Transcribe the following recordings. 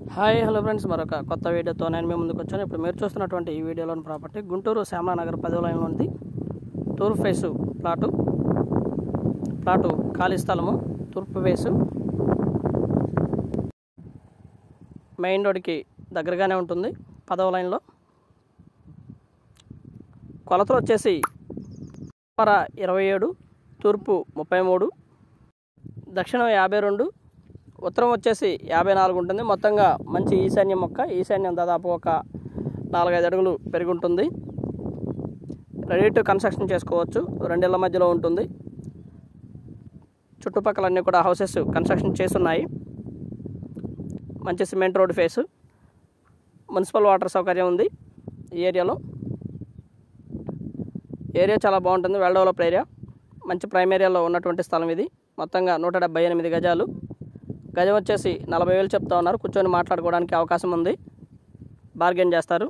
Hi hello friends, మరొక కొత్త వీడియోతో నేను మీ ముందుకు వచ్చాను. ఇప్పుడు మీరు చూస్తున్నటువంటి ఈ వీడియోలోని ప్రాపర్టీ గుంటూరు శ్యామలానగర్ 10వ లైన్లో ఉంది. తూర్పు ఫేసు ప్లాటు ఖాళీ స్థలము, తూర్పు ఫేసు, మెయిన్ రోడ్కి దగ్గరగానే ఉంటుంది. 10వ లైన్లో కొలతలు వచ్చేసి 27, తూర్పు 33, దక్షిణం 52, ఉత్తరం వచ్చేసి 54 ఉంటుంది. మొత్తంగా మంచి ఈశాన్యం ఈశాన్యం దాదాపు ఒక 4-5 అడుగులు పెరిగి ఉంటుంది. రెడీ టు కన్స్ట్రక్షన్ చేసుకోవచ్చు. 2 ఇళ్ల మధ్యలో ఉంటుంది. చుట్టుపక్కలన్నీ కూడా హౌసెస్ కన్స్ట్రక్షన్ చేస్తున్నాయి. మంచి cement road face, municipal water సౌకర్యం ఉంది ఈ ఏరియాలో. ఏరియా చాలా బాగుంటుంది, వెల్ డెవలప్డ్ ఏరియా. మంచి ప్రైమ్ ఏరియాలో ఉన్నటువంటి స్థలం ఇది. మొత్తంగా 178 గజాలు. గజం వచ్చేసి 40,000 చెప్తా ఉన్నారు. కూర్చొని మాట్లాడుకోవడానికి అవకాశం ఉంది, బార్గెన్ చేస్తారు.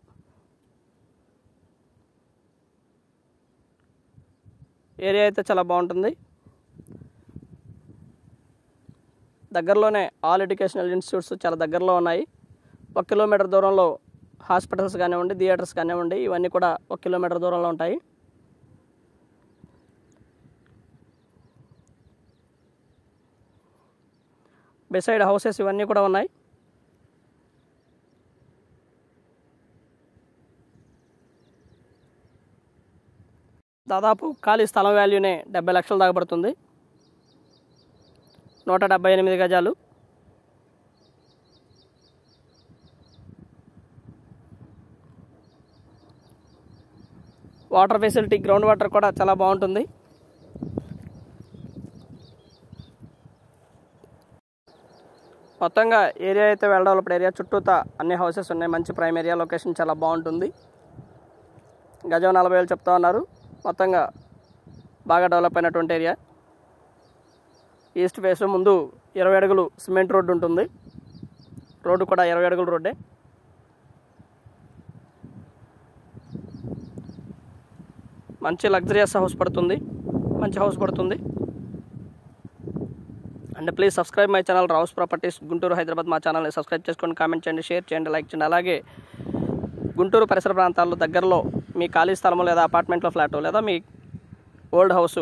ఏరియా అయితే చాలా బాగుంటుంది. దగ్గరలోనే ఆల్ ఎడ్యుకేషనల్ ఇన్స్టిట్యూట్స్ చాలా దగ్గరలో ఉన్నాయి. 1 కిలోమీటర్ దూరంలో హాస్పిటల్స్ కానివ్వండి, థియేటర్స్ కానివ్వండి, ఇవన్నీ కూడా 1 కిలోమీటర్ దూరంలో ఉంటాయి. బిసైడ్ హౌసెస్ ఇవన్నీ కూడా ఉన్నాయి. దాదాపు ఖాళీ స్థలం వాల్యూనే 70 లక్షలు దాకా పడుతుంది. 178 గజాలు. వాటర్ ఫెసిలిటీ, గ్రౌండ్ వాటర్ కూడా చాలా బాగుంటుంది. మొత్తంగా ఏరియా అయితే వెల్ డెవలప్డ్ ఏరియా. చుట్టూతా అన్ని హౌసెస్ ఉన్నాయి. మంచి ప్రైమ్ ఏరియా, లొకేషన్ చాలా బాగుంటుంది. గజం 40,000 చెప్తా ఉన్నారు. మొత్తంగా బాగా డెవలప్ అయినటువంటి ఏరియా. ఈస్ట్ ఫేస్ ముందు 20 అడుగులు సిమెంట్ రోడ్డు ఉంటుంది. రోడ్డు కూడా 20 అడుగుల రోడ్డే. మంచి లగ్జరియస్ హౌస్ పడుతుంది, మంచి హౌస్ పడుతుంది. And please subscribe my channel Rao's properties Guntur, Hyderabad. మా ఛానల్ని సబ్స్క్రైబ్ చేసుకోండి, కామెంట్ చేయండి, షేర్ చేయండి, లైక్ చేయండి. అలాగే గుంటూరు పరిసర ప్రాంతాల్లో దగ్గరలో మీ ఖాళీ స్థలము లేదా అపార్ట్మెంట్లో ఫ్లాటు లేదా మీ ఓల్డ్ హౌస్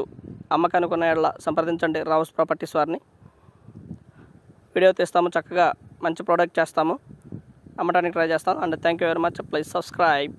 అమ్మకానికి ఉన్న ఏళ్ళ సంప్రదించండి రావుస్ ప్రాపర్టీస్ వారిని. వీడియో తీస్తాము, చక్కగా మంచి ప్రోడక్ట్ చేస్తాము, అమ్మడానికి ట్రై చేస్తాం. And thank you very much. Please subscribe.